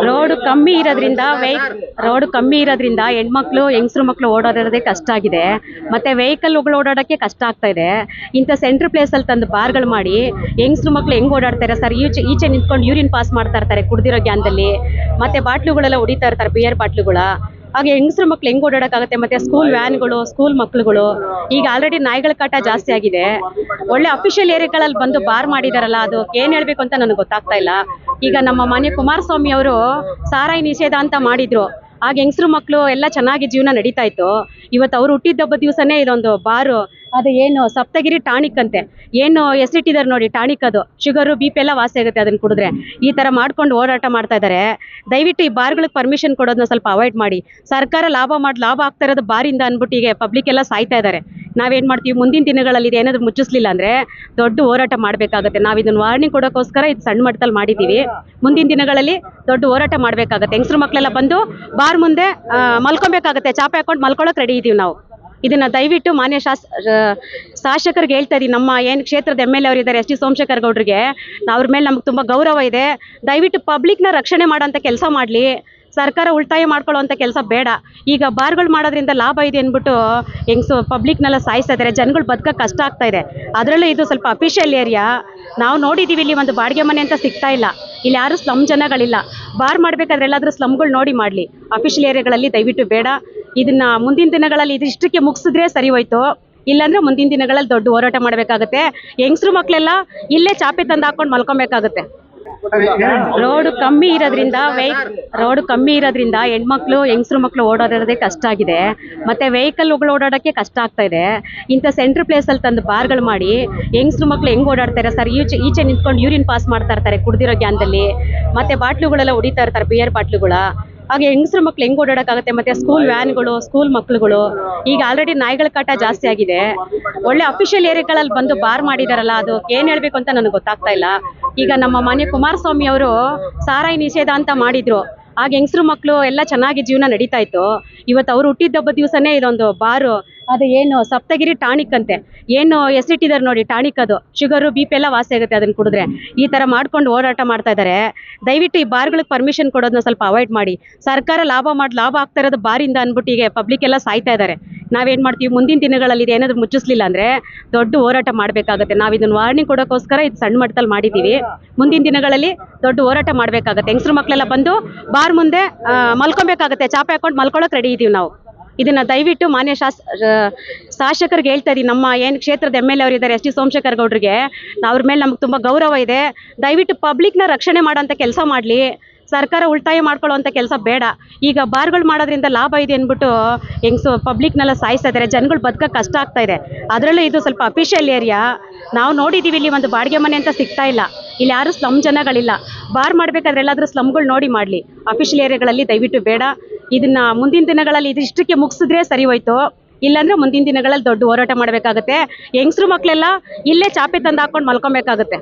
Road ಕಮ್ಮಿ ಇರೋದ್ರಿಂದ ಹೆಣ್ಮಕ್ಳು ಹೆಂಗಸರು ಮಕ್ಳು ಓಡಾಡೋದೇ ಕಷ್ಟ ಆಗಿದೆ. ಮತ್ತೆ ವೆಹಿಕಲ್ಗಳು ಓಡಾಡೋಕ್ಕೆ ಕಷ್ಟ ಆಗ್ತಾ ಇದೆ. ಇಂಥ ಸೆಂಟ್ರ್ ಪ್ಲೇಸ್ ಅಲ್ಲಿ ತಂದು ಬಾರ್ಗಳು ಮಾಡಿ ಹೆಂಗಸರು ಮಕ್ಳು ಹೆಂಗ್ ಓಡಾಡ್ತಾರೆ ಸರ್? ಈಚೆ ನಿಂತ್ಕೊಂಡು ಯೂರಿನ್ ಪಾಸ್ ಮಾಡ್ತಾ ಇರ್ತಾರೆ ಕುಡ್ದಿರೋ ಗ್ಯಾನ್ದಲ್ಲಿ. ಮತ್ತೆ ಬಾಟ್ಲುಗಳೆಲ್ಲ ಹೊಡಿತಾ ಇರ್ತಾರೆ, ಬಿಯರ್ ಬಾಟ್ಲುಗಳ. ಹಾಗೆ ಹೆಂಗಸರು ಮಕ್ಳು ಹೆಂಗ್ ಓಡಾಡಕ್ಕಾಗತ್ತೆ? ಮತ್ತೆ ಸ್ಕೂಲ್ ವ್ಯಾನ್ಗಳು, ಸ್ಕೂಲ್ ಮಕ್ಳುಗಳು, ಈಗ ಆಲ್ರೆಡಿ ನಾಯಿಗಳ ಕಾಟ ಜಾಸ್ತಿ ಆಗಿದೆ. ಒಳ್ಳೆ ಅಫಿಷಿಯಲ್ ಏರಿಯಾಗಳಲ್ಲಿ ಬಂದು ಬಾರ್ ಮಾಡಿದಾರಲ್ಲ, ಅದು ಏನ್ ಹೇಳ್ಬೇಕು ಅಂತ ನನಗೆ ಗೊತ್ತಾಗ್ತಾ ಇಲ್ಲ. ಈಗ ನಮ್ಮ ಮನೆ ಕುಮಾರಸ್ವಾಮಿ ಅವರು ಸಾರಾಯಿ ನಿಷೇಧ ಅಂತ ಮಾಡಿದ್ರು. ಆಗ ಹೆಂಗಸರು ಮಕ್ಳು ಎಲ್ಲ ಚೆನ್ನಾಗಿ ಜೀವನ ನಡೀತಾ ಇತ್ತು. ಇವತ್ತು ಅವ್ರು ಹುಟ್ಟಿದಬ್ಬ ದಿವಸನೇ ಇದೊಂದು ಬಾರು, ಅದು ಏನು ಸಪ್ತಗಿರಿ ಟಾನಿಕ್ ಅಂತೆ, ಏನು ಹೆಸರಿಟ್ಟಿದ್ದಾರೆ ನೋಡಿ ಟಾನಿಕ್, ಅದು ಶುಗರು BP ಎಲ್ಲ ವಾಸಿ ಆಗುತ್ತೆ ಅದನ್ನ ಕುಡಿದ್ರೆ. ಈ ತರ ಮಾಡ್ಕೊಂಡು ಓಡಾಟ ಮಾಡ್ತಾ ಇದ್ದಾರೆ. ದಯವಿಟ್ಟು ಈ ಬಾರ್ಗಳಿಗೆ ಪರ್ಮಿಷನ್ ಕೊಡೋದನ್ನ ಸ್ವಲ್ಪ ಅವಾಯ್ಡ್ ಮಾಡಿ. ಸರ್ಕಾರ ಲಾಭ ಆಗ್ತಾ ಇರೋದು ಬಾರಿಂದ ಅಂದ್ಬಿಟ್ಟು ಈಗ ಪಬ್ಲಿಕ್ ಎಲ್ಲ ಸಾಯ್ತಾ ಇದ್ದಾರೆ. ನಾವೇನ್ ಮಾಡ್ತೀವಿ, ಮುಂದಿನ ದಿನಗಳಲ್ಲಿ ಏನಾದ್ರು ಮುಚ್ಚಿಸ್ಲಿಲ್ಲ ಅಂದ್ರೆ ದೊಡ್ಡ ಹೋರಾಟ ಮಾಡ್ಬೇಕಾಗತ್ತೆ. ನಾವ್ ಇದನ್ನ ವಾರ್ನಿಂಗ್ ಕೊಡೋಕ್ಕೋಸ್ಕರ ಇದು ಸಣ್ಣ ಮಟ್ಟದಲ್ಲಿ ಮಾಡಿದೀವಿ. ಮುಂದಿನ ದಿನಗಳಲ್ಲಿ ದೊಡ್ಡ ಹೋರಾಟ ಮಾಡ್ಬೇಕಾಗತ್ತೆ. ಹೆಂಗಸರು ಮಕ್ಳೆಲ್ಲ ಬಂದು ಬಾರ್ ಮುಂದೆ ಮಲ್ಕೊಬೇಕಾಗತ್ತೆ, ಚಾಪೆ ಹಾಕೊಂಡು ಮಲ್ಕೊಳಕ್ ರೆಡಿ ಇದೀವಿ ನಾವು. ಇದನ್ನ ದಯವಿಟ್ಟು ಮಾನ್ಯ ಶಾಸಕರಿಗೆ ಹೇಳ್ತಾ ಇದೀವಿ. ನಮ್ಮ ಏನು ಕ್ಷೇತ್ರದ MLA ಅವರು ಇದ್ದಾರೆ, SD ಸೋಮಶೇಖರ್ ಗೌಡ್ರಿಗೆ, ಅವ್ರ ಮೇಲೆ ನಮ್ಗೆ ತುಂಬಾ ಗೌರವ ಇದೆ. ದಯವಿಟ್ಟು ಪಬ್ಲಿಕ್ನ ರಕ್ಷಣೆ ಮಾಡೋಂಥ ಕೆಲಸ ಮಾಡಲಿ. ಸರ್ಕಾರ ಉಳಿತಾಯ ಮಾಡ್ಕೊಳ್ಳುವಂಥ ಕೆಲಸ ಬೇಡ. ಈಗ ಬಾರ್ಗಳು ಮಾಡೋದ್ರಿಂದ ಲಾಭ ಇದೆ ಅಂದ್ಬಿಟ್ಟು ಪಬ್ಲಿಕ್ನೆಲ್ಲ ಸಾಯಿಸ್ತಾ ಇದ್ದಾರೆ. ಜನಗಳು ಬದುಕಕ್ಕೆ ಕಷ್ಟ ಆಗ್ತಾ ಇದೆ. ಅದರಲ್ಲೂ ಇದು ಸ್ವಲ್ಪ ಅಫಿಷಿಯಲ್ ಏರಿಯಾ. ನಾವು ನೋಡಿದ್ದೀವಿ, ಇಲ್ಲಿ ಒಂದು ಬಾಡಿಗೆ ಮನೆ ಅಂತ ಸಿಗ್ತಾ ಇಲ್ಲ. ಇಲ್ಲಿ ಯಾರು ಸ್ಲಮ್ ಜನಗಳಿಲ್ಲ. ಬಾರ್ ಮಾಡಬೇಕಾದ್ರೆ ಎಲ್ಲಾದರೂ ಸ್ಲಮ್ಗಳು ನೋಡಿ ಮಾಡಲಿ. ಅಫಿಷಿಯಲ್ ಏರಿಯಾಗಳಲ್ಲಿ ದಯವಿಟ್ಟು ಬೇಡ. ಇದನ್ನ ಮುಂದಿನ ದಿನಗಳಲ್ಲಿ ಇದಿಷ್ಟಕ್ಕೆ ಮುಗಿಸಿದ್ರೆ ಸರಿ ಹೋಯ್ತು. ಇಲ್ಲಾಂದ್ರೆ ಮುಂದಿನ ದಿನಗಳಲ್ಲಿ ದೊಡ್ಡ ಹೋರಾಟ ಮಾಡಬೇಕಾಗತ್ತೆ. ಹೆಂಗಸರು ಮಕ್ಕಳೆಲ್ಲ ಇಲ್ಲೇ ಚಾಪೆ ತಂದು ಹಾಕೊಂಡು ಮಲ್ಕೊಬೇಕಾಗತ್ತೆ. ರೋಡ್ ಕಮ್ಮಿ ಇರೋದ್ರಿಂದ ಹೆಣ್ಮಕ್ಳು ಹೆಂಗಸರು ಮಕ್ಳು ಓಡಾಡೋದೇ ಕಷ್ಟ ಆಗಿದೆ. ಮತ್ತೆ ವೆಹಿಕಲ್ಗಳು ಓಡಾಡೋಕ್ಕೆ ಕಷ್ಟ ಆಗ್ತಾ ಇದೆ. ಇಂಥ ಸೆಂಟ್ರ್ ಪ್ಲೇಸ್ ಅಲ್ಲಿ ತಂದು ಬಾರ್ಗಳು ಮಾಡಿ ಹೆಂಗಸರು ಮಕ್ಳು ಹೆಂಗ್ ಓಡಾಡ್ತಾರೆ ಸರ್? ಈಚೆ ನಿಂತ್ಕೊಂಡು ಯೂರಿನ್ ಪಾಸ್ ಮಾಡ್ತಾ ಇರ್ತಾರೆ ಕುಡ್ದಿರೋ ಗ್ಯಾನ್ದಲ್ಲಿ. ಮತ್ತೆ ಬಾಟ್ಲುಗಳೆಲ್ಲ ಹೊಡಿತಾ ಇರ್ತಾರೆ, ಬಿಯರ್ ಬಾಟ್ಲುಗಳ. ಹಾಗೆ ಹೆಂಗಸರು ಮಕ್ಳು ಹೆಂಗ್ ಓಡಾಡಕ್ಕಾಗತ್ತೆ? ಮತ್ತೆ ಸ್ಕೂಲ್ ವ್ಯಾನ್ಗಳು, ಸ್ಕೂಲ್ ಮಕ್ಳುಗಳು, ಈಗ ಆಲ್ರೆಡಿ ನಾಯಿಗಳ ಕಾಟ ಜಾಸ್ತಿ ಆಗಿದೆ. ಒಳ್ಳೆ ಅಫಿಷಿಯಲ್ ಏರಿಯಾಗಳಲ್ಲಿ ಬಂದು ಬಾರ್ ಮಾಡಿದಾರಲ್ಲ, ಅದು ಏನ್ ಹೇಳ್ಬೇಕು ಅಂತ ನನಗೆ ಗೊತ್ತಾಗ್ತಾ ಇಲ್ಲ. ಈಗ ನಮ್ಮ ಮನೆ ಕುಮಾರಸ್ವಾಮಿ ಅವರು ಸಾರಾಯಿ ನಿಷೇಧ ಅಂತ ಮಾಡಿದ್ರು. ಆಗ ಹೆಂಗಸರು ಮಕ್ಳು ಎಲ್ಲ ಚೆನ್ನಾಗಿ ಜೀವನ ನಡೀತಾ ಇತ್ತು. ಇವತ್ತು ಅವ್ರು ಹುಟ್ಟಿದಬ್ಬ ದಿವಸನೇ ಇದೊಂದು ಬಾರು, ಅದು ಏನು ಸಪ್ತಗಿರಿ ಟಾನಿಕ್ ಅಂತೆ, ಏನು ಹೆಸರಿಟ್ಟಿದ್ದಾರೆ ನೋಡಿ ಟಾನಿಕ್, ಅದು ಶುಗರು BP ಎಲ್ಲ ವಾಸಿ ಆಗುತ್ತೆ ಅದನ್ನ ಕುಡಿದ್ರೆ. ಈ ತರ ಮಾಡ್ಕೊಂಡು ಓಡಾಟ ಮಾಡ್ತಾ ಇದ್ದಾರೆ. ದಯವಿಟ್ಟು ಈ ಬಾರ್ಗಳಿಗೆ ಪರ್ಮಿಷನ್ ಕೊಡೋದನ್ನ ಸ್ವಲ್ಪ ಅವಾಯ್ಡ್ ಮಾಡಿ. ಸರ್ಕಾರ ಲಾಭ ಆಗ್ತಾ ಇರೋದು ಬಾರಿಂದ ಅಂದ್ಬಿಟ್ಟು ಈಗ ಪಬ್ಲಿಕ್ ಎಲ್ಲ ಸಾಯ್ತಾ ಇದ್ದಾರೆ. ನಾವೇನ್ ಮಾಡ್ತೀವಿ, ಮುಂದಿನ ದಿನಗಳಲ್ಲಿ ಇದು ಏನಾದ್ರು ಮುಚ್ಚಿಸ್ಲಿಲ್ಲ ಅಂದ್ರೆ ದೊಡ್ಡ ಹೋರಾಟ ಮಾಡ್ಬೇಕಾಗತ್ತೆ. ನಾವ್ ಇದನ್ನ ವಾರ್ನಿಂಗ್ ಕೊಡೋಕ್ಕೋಸ್ಕರ ಇದು ಸಣ್ಣ ಮಟ್ಟದಲ್ಲಿ ಮಾಡಿದೀವಿ. ಮುಂದಿನ ದಿನಗಳಲ್ಲಿ ದೊಡ್ಡ ಹೋರಾಟ ಮಾಡ್ಬೇಕಾಗತ್ತೆ. ಹೆಂಗಸರು ಮಕ್ಳೆಲ್ಲ ಬಂದು ಬಾರ್ ಮುಂದೆ ಮಲ್ಕೊಬೇಕಾಗತ್ತೆ, ಚಾಪೆ ಹಾಕೊಂಡು ಮಲ್ಕೊಳಕ್ ರೆಡಿ ಇದೀವಿ ನಾವು. ಇದನ್ನ ದಯವಿಟ್ಟು ಮಾನ್ಯ ಶಾಸಕರಿಗೆ ಹೇಳ್ತಾ ಇದೀವಿ. ನಮ್ಮ ಏನು ಕ್ಷೇತ್ರದ MLA ಅವರು ಇದ್ದಾರೆ, SD ಸೋಮಶೇಖರ್ ಗೌಡ್ರಿಗೆ, ಅವ್ರ ಮೇಲೆ ನಮ್ಗೆ ತುಂಬಾ ಗೌರವ ಇದೆ. ದಯವಿಟ್ಟು ಪಬ್ಲಿಕ್ನ ರಕ್ಷಣೆ ಮಾಡೋಂಥ ಕೆಲಸ ಮಾಡಲಿ. ಸರ್ಕಾರ ಉಳಿತಾಯ ಮಾಡ್ಕೊಳ್ಳುವಂಥ ಕೆಲಸ ಬೇಡ. ಈಗ ಬಾರ್ಗಳು ಮಾಡೋದ್ರಿಂದ ಲಾಭ ಇದೆ ಅಂದ್ಬಿಟ್ಟು ಪಬ್ಲಿಕ್ನೆಲ್ಲ ಸಾಯಿಸ್ತಾ ಇದ್ದಾರೆ. ಜನಗಳು ಬದುಕಕ್ಕೆ ಕಷ್ಟ ಆಗ್ತಾ ಇದೆ. ಅದರಲ್ಲೂ ಇದು ಸ್ವಲ್ಪ ಅಫಿಷಿಯಲ್ ಏರಿಯಾ. ನಾವು ನೋಡಿದ್ದೀವಿ, ಇಲ್ಲಿ ಒಂದು ಬಾಡಿಗೆ ಮನೆ ಅಂತ ಸಿಗ್ತಾ ಇಲ್ಲ. ಇಲ್ಲಿ ಯಾರು ಸ್ಲಮ್ ಜನಗಳಿಲ್ಲ. ಬಾರ್ ಮಾಡಬೇಕಾದ್ರೆ ಎಲ್ಲಾದರೂ ಸ್ಲಮ್ಗಳು ನೋಡಿ ಮಾಡಲಿ. ಅಫಿಷಿಯಲ್ ಏರಿಯಾಗಳಲ್ಲಿ ದಯವಿಟ್ಟು ಬೇಡ. ಇದನ್ನ ಮುಂದಿನ ದಿನಗಳಲ್ಲಿ ಇದಿಷ್ಟಕ್ಕೆ ಮುಗಿಸಿದ್ರೆ ಸರಿ ಹೋಯ್ತು. ಇಲ್ಲಾಂದ್ರೆ ಮುಂದಿನ ದಿನಗಳಲ್ಲಿ ದೊಡ್ಡ ಹೋರಾಟ ಮಾಡಬೇಕಾಗತ್ತೆ. ಹೆಂಗಸರು ಮಕ್ಕಳೆಲ್ಲ ಇಲ್ಲೇ ಚಾಪೆ ತಂದು ಹಾಕೊಂಡು ಮಲ್ಕೊಬೇಕಾಗತ್ತೆ.